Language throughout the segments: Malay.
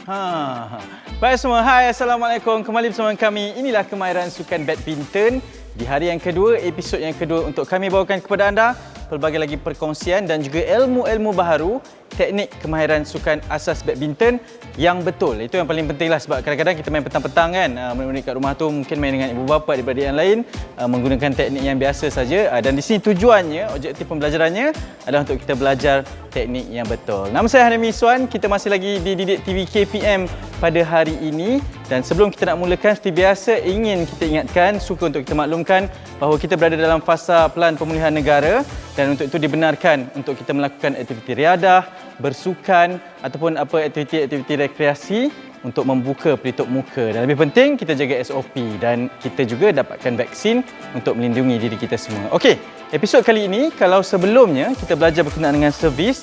Ha. Baik semua, hai, Assalamualaikum. Kembali bersama kami. Inilah Kemahiran Sukan Badminton. Di hari yang kedua, episod yang kedua untuk kami bawakan kepada anda pelbagai lagi perkongsian dan juga ilmu-ilmu baharu teknik kemahiran sukan asas badminton yang betul. Itu yang paling penting lah, sebab kadang-kadang kita main petang-petang kan, murid-murid kat rumah tu mungkin main dengan ibu bapa, adik-adik yang lain menggunakan teknik yang biasa saja, dan di sini tujuannya, objektif pembelajarannya adalah untuk kita belajar teknik yang betul. Nama saya Hanami Iswan, kita masih lagi di Didik TV KPM pada hari ini, dan sebelum kita nak mulakan seperti biasa ingin kita ingatkan, suka untuk kita maklumkan bahawa kita berada dalam fasa pelan pemulihan negara, dan untuk itu dibenarkan untuk kita melakukan aktiviti riadah, bersukan ataupun apa aktiviti-aktiviti rekreasi untuk membuka pelitup muka, dan lebih penting kita jaga SOP dan kita juga dapatkan vaksin untuk melindungi diri kita semua. Okey, episod kali ini, kalau sebelumnya kita belajar berkenaan dengan servis,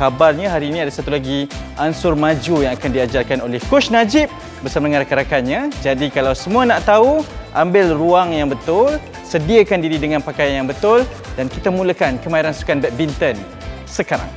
kabarnya hari ini ada satu lagi unsur maju yang akan diajarkan oleh Coach Najib bersama dengan rakan-rakannya. Jadi kalau semua nak tahu, ambil ruang yang betul, sediakan diri dengan pakaian yang betul, dan kita mulakan kemahiran sukan badminton sekarang.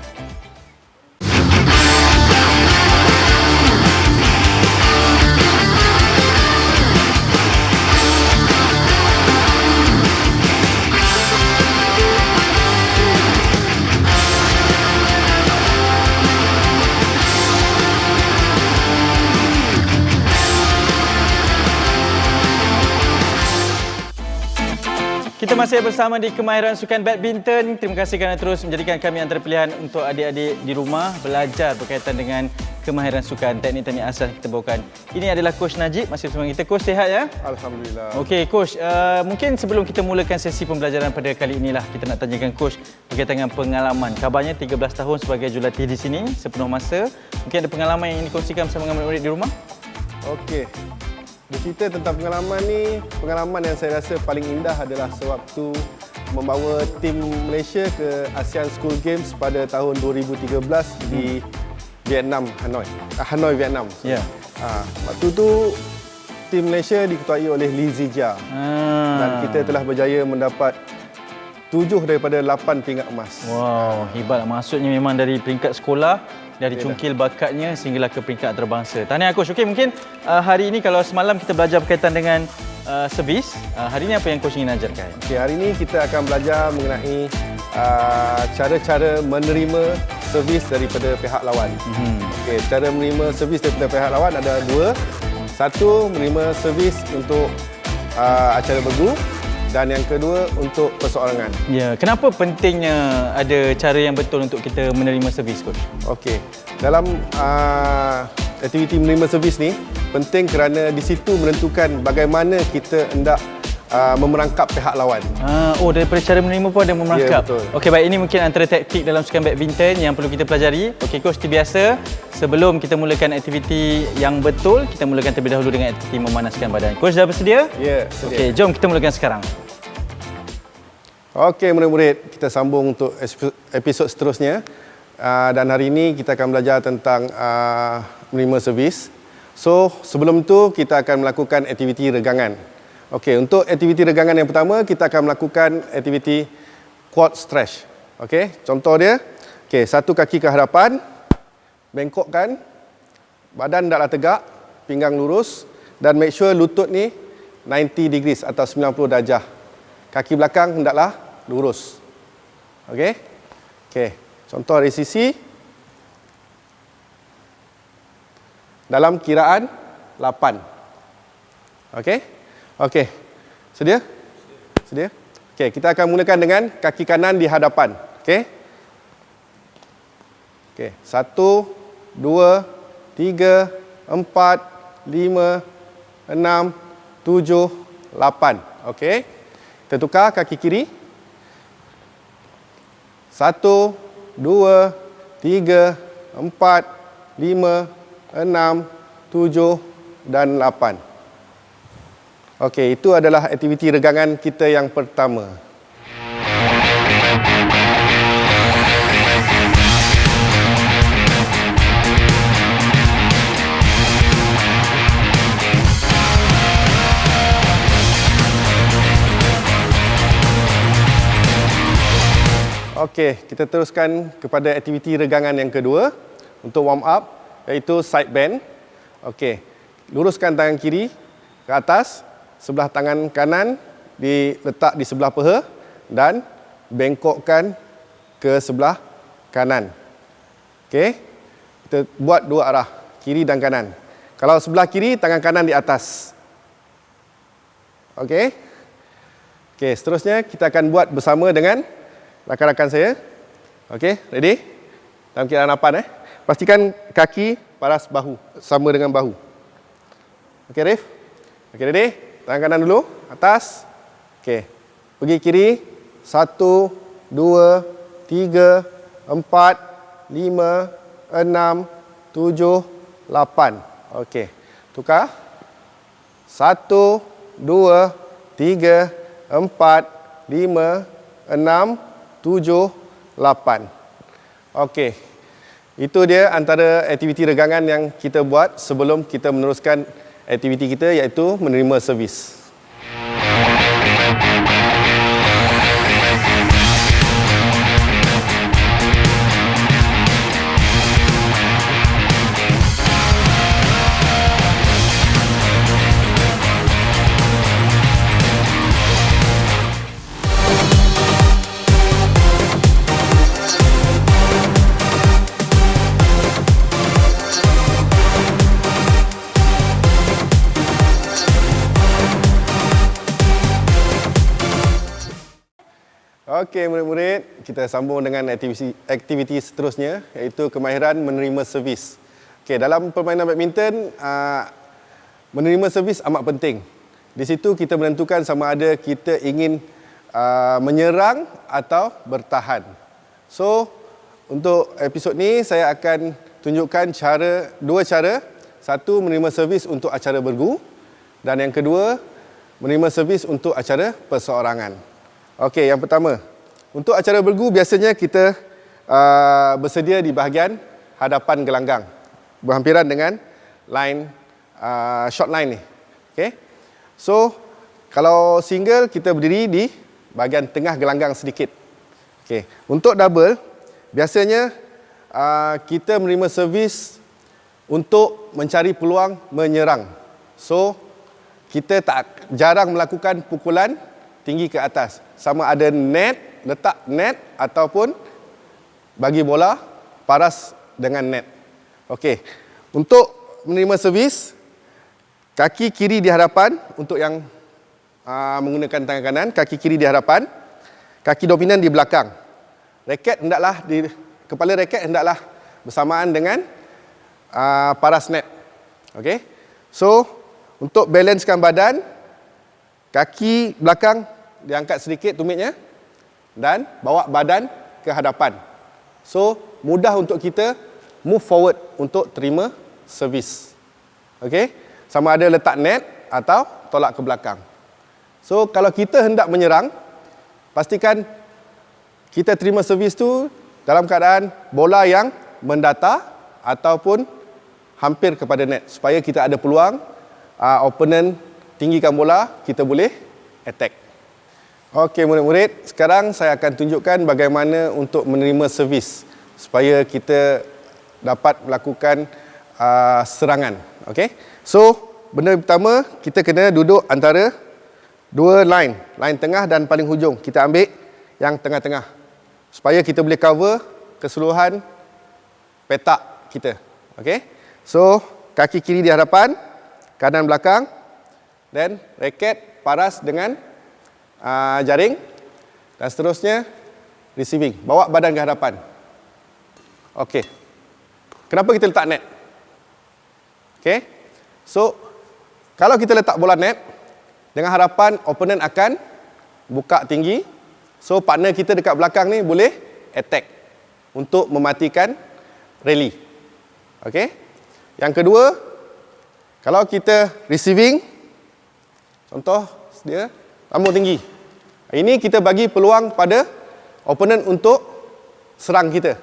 Kita masih bersama di Kemahiran Sukan Badminton. Terima kasih kerana terus menjadikan kami antara pilihan untuk adik-adik di rumah belajar berkaitan dengan kemahiran sukan, teknik-teknik asas kita bawakan. Ini adalah Coach Najib, masih bersama kita. Coach, sihat ya? Alhamdulillah. Okey, Coach. Mungkin sebelum kita mulakan sesi pembelajaran pada kali inilah, kita nak tanyakan Coach berkaitan dengan pengalaman. Kabarnya 13 tahun sebagai jurulatih di sini, sepenuh masa. Mungkin ada pengalaman yang ingin dikongsikan bersama dengan murid-murid di rumah? Okey. Bercerita tentang pengalaman ni, pengalaman yang saya rasa paling indah adalah sewaktu membawa tim Malaysia ke ASEAN School Games pada tahun 2013 di Vietnam, Hanoi, Vietnam. Ya. Yeah. Waktu tu tim Malaysia diketuai oleh Lee Zijia. Dan kita telah berjaya mendapat 7 daripada 8 pingat emas. Wow, hebat. Maksudnya memang dari peringkat sekolah, dari cungkil bakatnya sehinggalah ke peringkat antarabangsa. Tahniah Coach. Okey, mungkin hari ini kalau semalam kita belajar berkaitan dengan servis, hari ini apa yang Coach ingin ajarkan? Okey, hari ini kita akan belajar mengenai cara-cara menerima servis daripada pihak lawan. Okey, cara menerima servis daripada pihak lawan ada dua. Satu, menerima servis untuk acara bergu, dan yang kedua untuk perseorangan. Ya, kenapa pentingnya ada cara yang betul untuk kita menerima servis, Coach? Okey, dalam aktiviti menerima servis ni penting kerana di situ menentukan bagaimana kita hendak memerangkap pihak lawan. Daripada cara menerima pun ada memerangkap. Ya, betul. Okey, baik, ini mungkin antara taktik dalam sukan badminton yang perlu kita pelajari. Okey, Coach, seperti biasa, sebelum kita mulakan aktiviti yang betul, kita mulakan terlebih dahulu dengan aktiviti memanaskan badan. Coach, dah bersedia? Ya, sedia. Okey, jom kita mulakan sekarang. Okey, murid-murid, kita sambung untuk episod seterusnya. Dan hari ini kita akan belajar tentang menerima servis. So, sebelum tu kita akan melakukan aktiviti regangan. Okey, untuk aktiviti regangan yang pertama, kita akan melakukan aktiviti quad stretch. Okey, contoh dia. Okey, satu kaki ke hadapan, bengkokkan, badan hendaklah tegak, pinggang lurus, dan make sure lutut ni 90 degrees atau 90 darjah. Kaki belakang hendaklah lurus. Okey? Okey. Contoh dari sisi dalam kiraan 8. Okey? Okey. Sedia? Sedia? Okey, kita akan mulakan dengan kaki kanan di hadapan. Okey? Okey. 1, 2, 3, 4, 5, 6, 7, 8. Okey? Kita tukar kaki kiri. 1, 2, 3, 4, 5, 6, 7 dan 8. Okey, itu adalah aktiviti regangan kita yang pertama. Okey, kita teruskan kepada aktiviti regangan yang kedua. Untuk warm up, iaitu side bend. Okey. Luruskan tangan kiri ke atas, sebelah tangan kanan diletak di sebelah peha dan bengkokkan ke sebelah kanan. Okey. Kita buat dua arah, kiri dan kanan. Kalau sebelah kiri, tangan kanan di atas. Okey. Okey, seterusnya kita akan buat bersama dengan rakan-rakan saya. Okey, ready? Dalam keadaan harapan pastikan kaki paras bahu, sama dengan bahu. Okey, Rif? Okey, ready? Tangan kanan dulu, atas. Okey. Pergi kiri. 1, 2, 3, 4, 5, 6, 7, 8. Okey. Tukar. 1, 2, 3, 4, 5, 6, 7, 8. Okey. Itu dia antara aktiviti regangan yang kita buat sebelum kita meneruskan aktiviti kita, iaitu menerima servis. Okey, murid-murid, kita sambung dengan aktiviti seterusnya, iaitu kemahiran menerima servis. Okey, dalam permainan badminton, menerima servis amat penting. Di situ kita menentukan sama ada kita ingin menyerang atau bertahan. So, untuk episod ni saya akan tunjukkan dua cara. Satu, menerima servis untuk acara bergu, dan yang kedua, menerima servis untuk acara perseorangan. Okey, yang pertama, untuk acara bergu biasanya kita bersedia di bahagian hadapan gelanggang, berhampiran dengan line short line ni. Okey. So, kalau single kita berdiri di bahagian tengah gelanggang sedikit. Okey. Untuk double, biasanya kita menerima servis untuk mencari peluang menyerang. So, kita jarang melakukan pukulan tinggi ke atas. Sama ada letak net ataupun bagi bola paras dengan net. Okey. Untuk menerima servis, kaki kiri di hadapan untuk yang menggunakan tangan kanan, kaki kiri di hadapan, kaki dominan di belakang. Kepala raket hendaklah bersamaan dengan paras net. Okey. So, untuk balancekan badan, kaki belakang diangkat sedikit tumitnya dan bawa badan ke hadapan. So, mudah untuk kita move forward untuk terima servis. Okey? Sama ada letak net atau tolak ke belakang. So, kalau kita hendak menyerang, pastikan kita terima servis tu dalam keadaan bola yang mendata ataupun hampir kepada net, supaya kita ada peluang opponent tinggikan bola, kita boleh attack. Okey, murid-murid, sekarang saya akan tunjukkan bagaimana untuk menerima servis supaya kita dapat melakukan serangan. Okey. So, benda pertama, kita kena duduk antara dua line tengah dan paling hujung. Kita ambil yang tengah-tengah supaya kita boleh cover keseluruhan petak kita. Okey. So, kaki kiri di hadapan, kanan belakang, dan raket paras dengan jaring, dan seterusnya receiving. Bawa badan ke hadapan. Okey. Kenapa kita letak net? Okey. So, kalau kita letak bola net, dengan harapan opponent akan buka tinggi. So, partner kita dekat belakang ni boleh attack untuk mematikan rally. Okey. Yang kedua, kalau kita receiving, contoh dia lambung tinggi. Ini kita bagi peluang pada opponent untuk serang kita.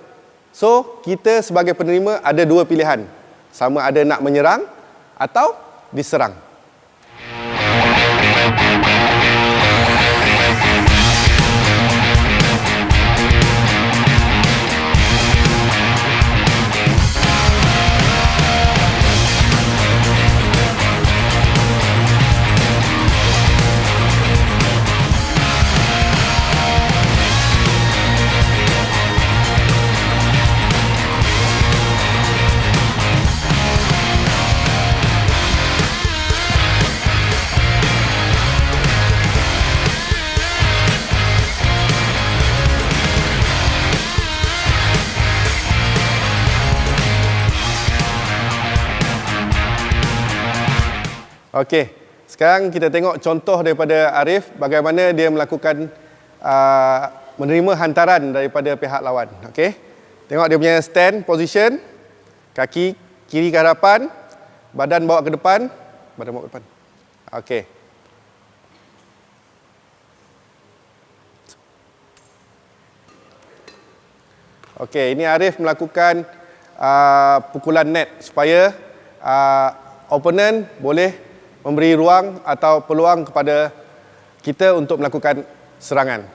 So, kita sebagai penerima ada dua pilihan. Sama ada nak menyerang atau diserang. Okey. Sekarang kita tengok contoh daripada Arif bagaimana dia melakukan menerima hantaran daripada pihak lawan. Okey. Tengok dia punya stand position. Kaki kiri ke hadapan, badan bawa ke depan, badan bawa ke depan. Okey. Okey, ini Arif melakukan pukulan net supaya opponent boleh memberi ruang atau peluang kepada kita untuk melakukan serangan.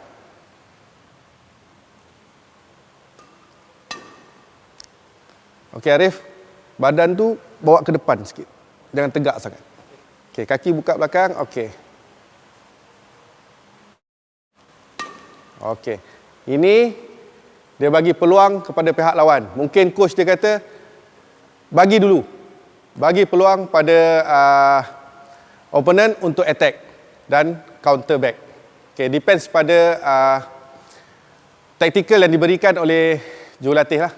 Okey Arif, badan tu bawa ke depan sikit. Jangan tegak sangat. Okey, kaki buka belakang. Okey. Okey. Ini dia bagi peluang kepada pihak lawan. Mungkin coach dia kata bagi dulu. Bagi peluang pada opponent untuk attack dan counter back. Okay, depends pada tactical yang diberikan oleh jurulatih lah.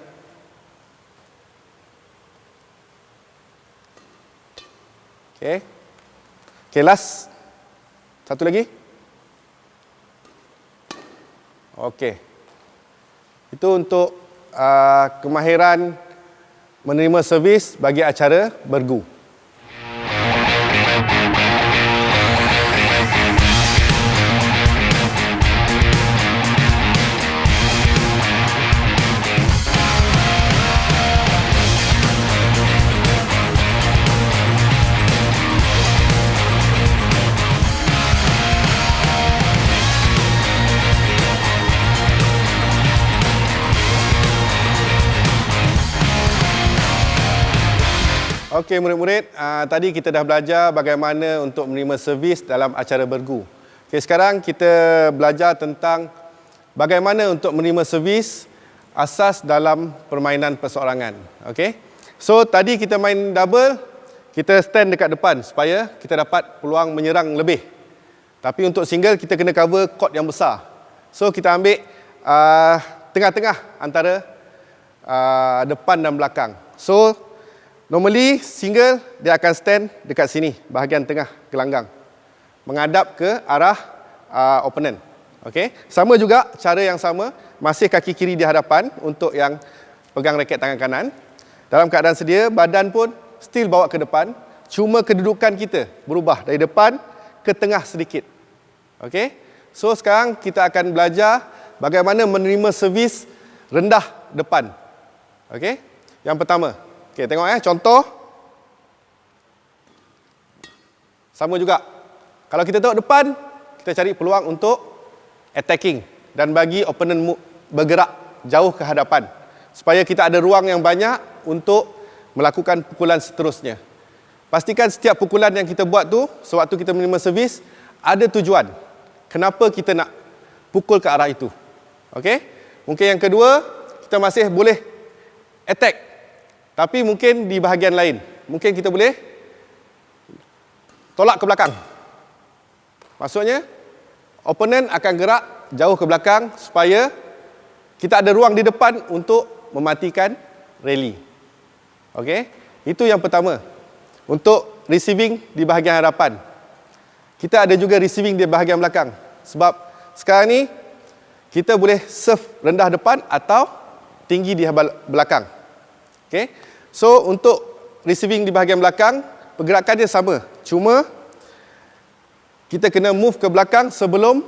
Okay. Okay, last. Satu lagi. Okay. Itu untuk kemahiran menerima servis bagi acara bergu. Okey murid-murid, tadi kita dah belajar bagaimana untuk menerima servis dalam acara bergu. Okey, sekarang kita belajar tentang bagaimana untuk menerima servis asas dalam permainan perseorangan. Okey. So tadi kita main double, kita stand dekat depan supaya kita dapat peluang menyerang lebih. Tapi untuk single kita kena cover court yang besar. So kita ambil tengah-tengah antara depan dan belakang. So normally single dia akan stand dekat sini, bahagian tengah gelanggang, menghadap ke arah opponent. Okey. Sama juga cara yang sama, masih kaki kiri di hadapan untuk yang pegang raket tangan kanan. Dalam keadaan sedia, badan pun still bawa ke depan, cuma kedudukan kita berubah dari depan ke tengah sedikit. Okey. So sekarang kita akan belajar bagaimana menerima servis rendah depan. Okey. Yang pertama, okey, tengok contoh. Sama juga. Kalau kita tengok depan, kita cari peluang untuk attacking dan bagi opponent bergerak jauh ke hadapan supaya kita ada ruang yang banyak untuk melakukan pukulan seterusnya. Pastikan setiap pukulan yang kita buat tu sewaktu kita menerima servis ada tujuan. Kenapa kita nak pukul ke arah itu? Okey? Mungkin yang kedua, kita masih boleh attack. Tapi mungkin di bahagian lain. Mungkin kita boleh tolak ke belakang. Maksudnya, opponent akan gerak jauh ke belakang supaya kita ada ruang di depan untuk mematikan rally. Okey? Itu yang pertama. Untuk receiving di bahagian hadapan. Kita ada juga receiving di bahagian belakang. Sebab sekarang ni, kita boleh serve rendah depan atau tinggi di belakang. Okey? So, untuk receiving di bahagian belakang, pergerakan dia sama. Cuma, kita kena move ke belakang sebelum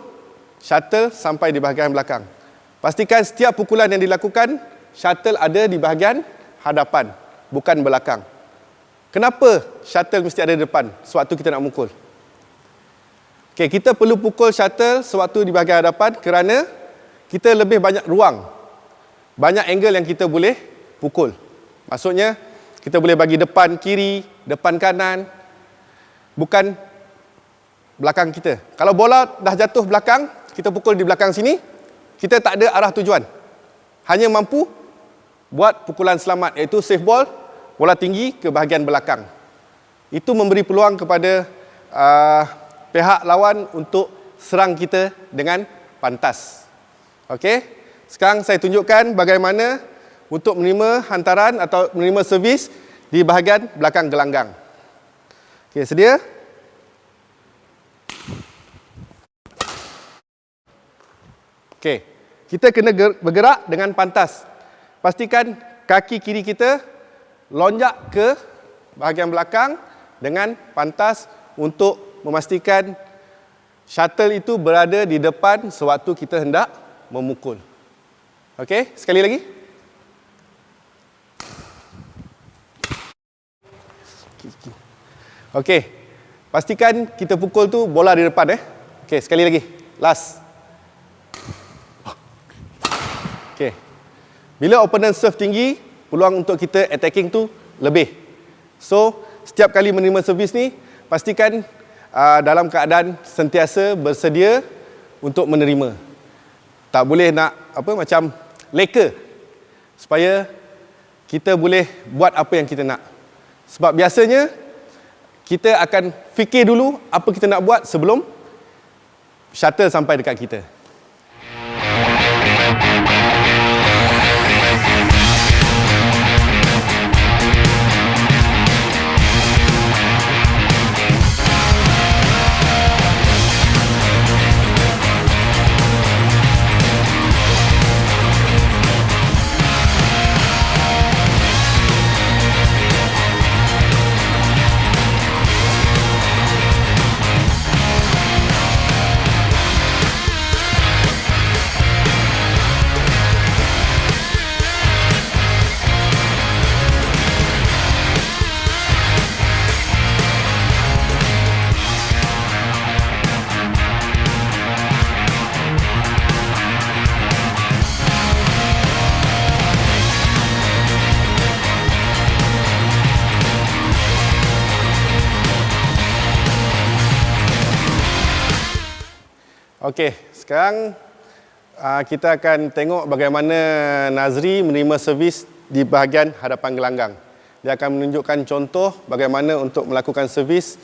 shuttle sampai di bahagian belakang. Pastikan setiap pukulan yang dilakukan, shuttle ada di bahagian hadapan, bukan belakang. Kenapa shuttle mesti ada di depan sewaktu kita nak mukul? Okay, kita perlu pukul shuttle sewaktu di bahagian hadapan kerana kita lebih banyak ruang. Banyak angle yang kita boleh pukul. Maksudnya, kita boleh bagi depan kiri, depan kanan, bukan belakang kita. Kalau bola dah jatuh belakang, kita pukul di belakang sini, kita tak ada arah tujuan. Hanya mampu buat pukulan selamat, iaitu safe ball, bola tinggi ke bahagian belakang. Itu memberi peluang kepada pihak lawan untuk serang kita dengan pantas. Okey? Sekarang saya tunjukkan bagaimana untuk menerima hantaran atau menerima servis di bahagian belakang gelanggang. Okey, sedia? Okey. Kita kena bergerak dengan pantas. Pastikan kaki kiri kita lonjak ke bahagian belakang dengan pantas untuk memastikan shuttle itu berada di depan sewaktu kita hendak memukul. Okey, sekali lagi. Okey. Pastikan kita pukul tu bola di depan Okey, sekali lagi. Last. Okey. Bila opponent serve tinggi, peluang untuk kita attacking tu lebih. So, setiap kali menerima servis ni, pastikan dalam keadaan sentiasa bersedia untuk menerima. Tak boleh nak macam leka, supaya kita boleh buat apa yang kita nak. Sebab biasanya kita akan fikir dulu apa kita nak buat sebelum shuttle sampai dekat kita. Okey, sekarang kita akan tengok bagaimana Nazri menerima servis di bahagian hadapan gelanggang. Dia akan menunjukkan contoh bagaimana untuk melakukan servis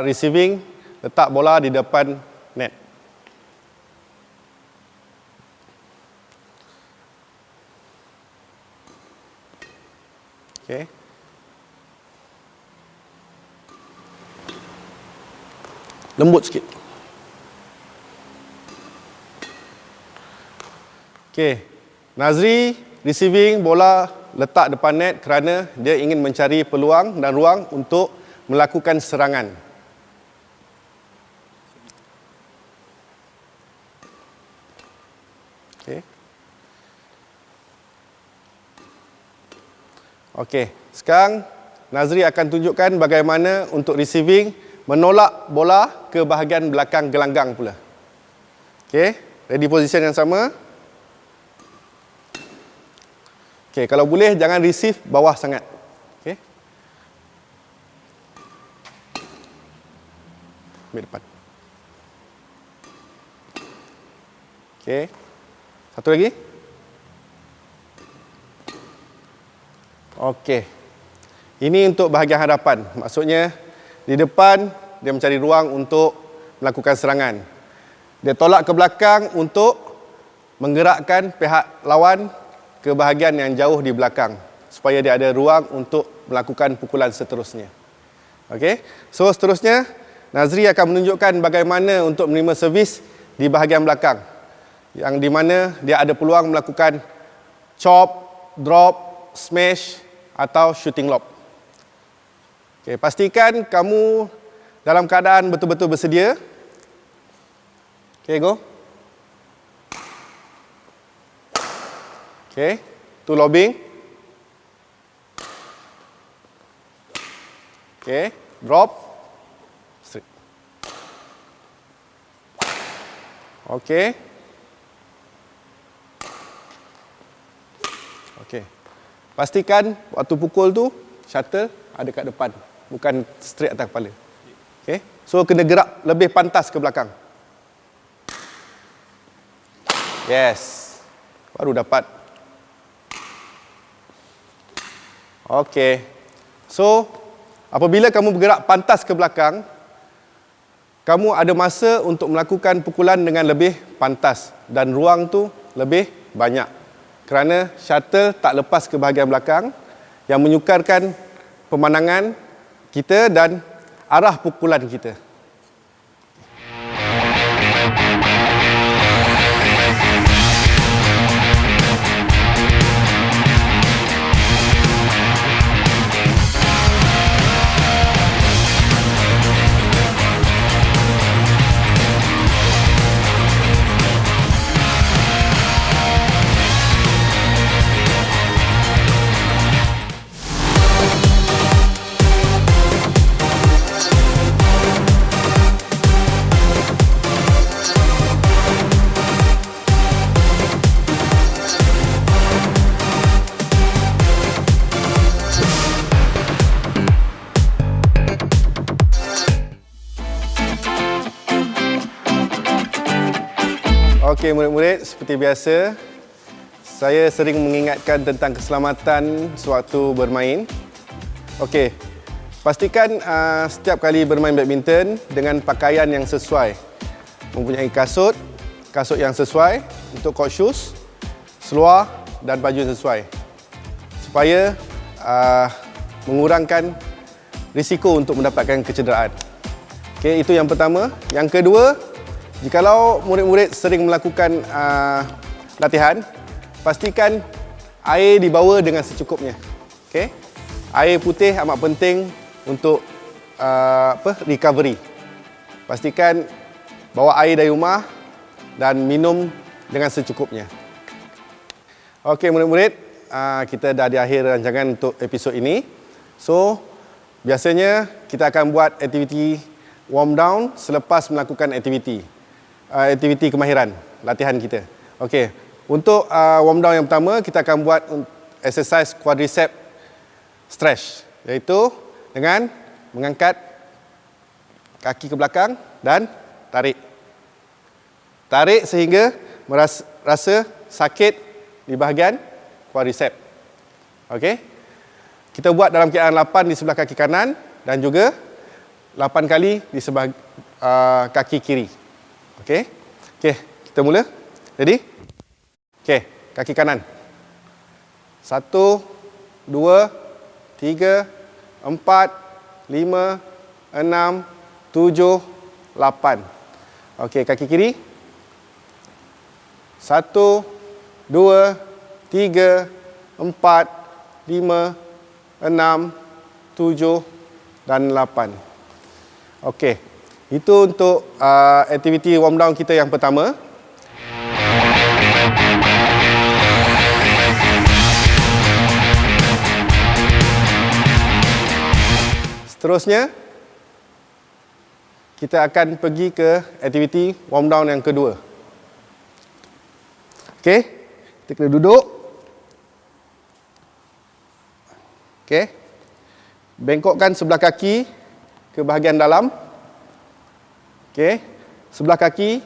receiving, letak bola di depan net. Okey. Lembut sikit. Okey, Nazri receiving bola letak depan net kerana dia ingin mencari peluang dan ruang untuk melakukan serangan. Okey. Okey, sekarang Nazri akan tunjukkan bagaimana untuk receiving menolak bola ke bahagian belakang gelanggang pula. Okey, ready position yang sama. Okey, kalau boleh jangan receive bawah sangat. Okey. Ambil depan. Okey. Satu lagi. Okey. Ini untuk bahagian hadapan. Maksudnya di depan dia mencari ruang untuk melakukan serangan. Dia tolak ke belakang untuk menggerakkan pihak lawan ke bahagian yang jauh di belakang supaya dia ada ruang untuk melakukan pukulan seterusnya. Okey. So seterusnya Nazri akan menunjukkan bagaimana untuk menerima servis di bahagian belakang yang di mana dia ada peluang melakukan chop, drop, smash atau shooting lob. Okey, pastikan kamu dalam keadaan betul-betul bersedia. Okey, go. Okey, tu lobbing. Okey, drop. Straight. Okey. Okey. Pastikan waktu pukul tu shuttle ada kat depan, bukan straight atas kepala. Okey. So kena gerak lebih pantas ke belakang. Yes. Baru dapat. Okey. So, apabila kamu bergerak pantas ke belakang, kamu ada masa untuk melakukan pukulan dengan lebih pantas dan ruang tu lebih banyak. Kerana shuttle tak lepas ke bahagian belakang yang menyukarkan pemandangan kita dan arah pukulan kita. Okey murid-murid, seperti biasa saya sering mengingatkan tentang keselamatan sewaktu bermain. Okey, pastikan setiap kali bermain badminton dengan pakaian yang sesuai. Mempunyai kasut yang sesuai untuk court shoes, seluar dan baju sesuai. Supaya mengurangkan risiko untuk mendapatkan kecederaan. Okey, itu yang pertama. Yang kedua, jikalau murid-murid sering melakukan latihan, pastikan air dibawa dengan secukupnya. Okey. Air putih amat penting untuk recovery. Pastikan bawa air dari rumah dan minum dengan secukupnya. Okey murid-murid, kita dah di akhir rancangan untuk episod ini. So, biasanya kita akan buat aktiviti warm down selepas melakukan aktiviti kemahiran, latihan kita. Okey. Untuk warm down yang pertama, kita akan buat exercise quadricep stretch, iaitu dengan mengangkat kaki ke belakang dan tarik. Tarik sehingga rasa sakit di bahagian quadricep. Okey. Kita buat dalam keadaan 8 di sebelah kaki kanan dan juga 8 kali di sebelah kaki kiri. Okey. Okey, kita mula. Ready? Okey, kaki kanan. 1, 2, 3, 4, 5, 6, 7, 8. Okey, kaki kiri. 1, 2, 3, 4, 5, 6, 7 dan 8. Okey, itu untuk aktiviti warm down kita yang pertama. Seterusnya, kita akan pergi ke aktiviti warm down yang kedua. Okey, kita kena duduk. Okey, bengkokkan sebelah kaki ke bahagian dalam. Okey, sebelah kaki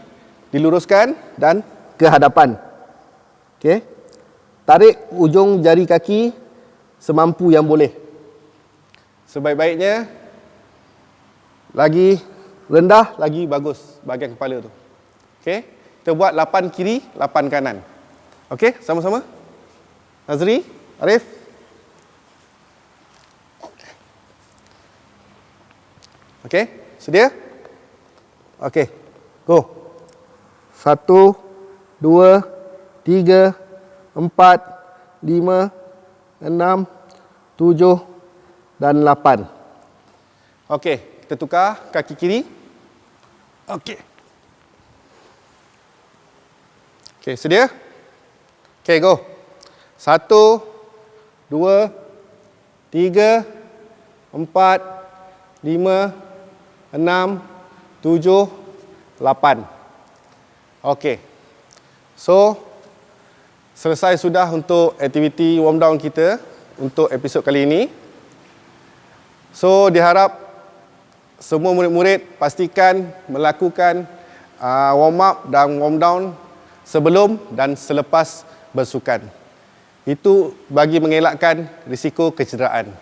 diluruskan dan ke hadapan. Okey, tarik ujung jari kaki semampu yang boleh. Sebaik-baiknya lagi rendah lagi bagus bahagian kepala tu. Okey, kita buat 8 kiri, 8 kanan. Okey, sama-sama. Nazri, Arif. Okey, sedia? Okey, go. 1, 2, 3, 4, 5, 6, 7 dan 8. Okey, kita tukar kaki kiri. Okey. Okey, sedia? Okey, go. 1, 2, 3, 4, 5, 6, 7, 8. Okey. So, selesai sudah untuk aktiviti warm down kita untuk episod kali ini. So, diharap semua murid-murid pastikan melakukan warm up dan warm down sebelum dan selepas bersukan. Itu bagi mengelakkan risiko kecederaan.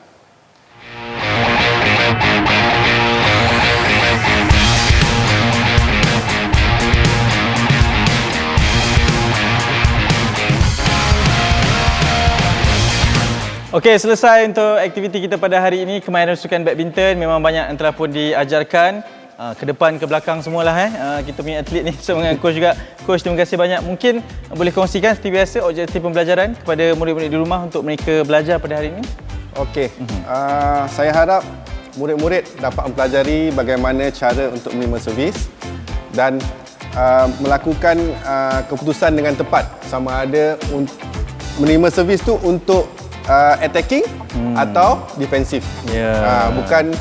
Okey, selesai untuk aktiviti kita pada hari ini. Kemahiran sukan badminton memang banyak yang telah pun diajarkan. Ke depan, ke belakang semualah kita punya atlet ni bersama dengan coach juga. Coach, terima kasih banyak. Mungkin boleh kongsikan seperti biasa objektif pembelajaran kepada murid-murid di rumah untuk mereka belajar pada hari ini? Okey, saya harap murid-murid dapat mempelajari bagaimana cara untuk menerima servis dan melakukan keputusan dengan tepat, sama ada menerima servis tu untuk attacking atau defensif. Bukan,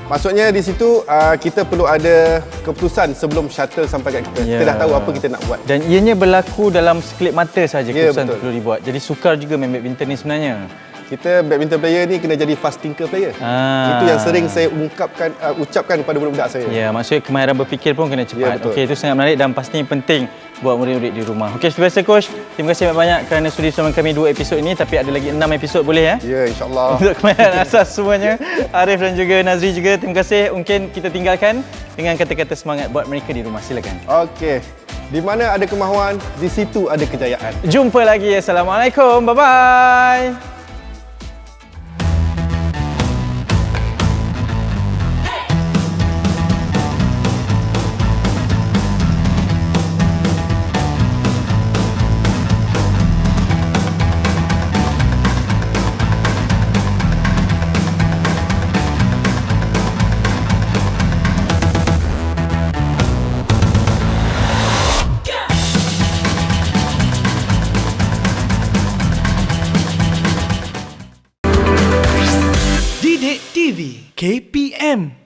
maksudnya di situ kita perlu ada keputusan sebelum shuttle sampai kat kita. Kita dah tahu apa kita nak buat. Dan ianya berlaku dalam sekelip mata saja keputusan betul. itu perlu dibuat. Jadi sukar juga main badminton ni sebenarnya. Kita badminton player ni kena jadi fast thinker player. Itu yang sering saya ucapkan kepada budak-budak saya. Ya, maksudnya kemahiran berfikir pun kena cepat. betul. Okey, itu sangat menarik dan pastinya penting buat murid-murid di rumah. Okey, seperti biasa Coach, terima kasih banyak-banyak kerana sudi bersama kami 2 episod ini, tapi ada lagi 6 episod boleh ya? Ya, insyaAllah. Untuk kemahiran asas semuanya, Arif dan juga Nazri juga, terima kasih. Mungkin kita tinggalkan dengan kata-kata semangat buat mereka di rumah. Silakan. Okey. Di mana ada kemahuan, di situ ada kejayaan. Jumpa lagi. Assalamualaikum. Bye-bye. Didik TV KPM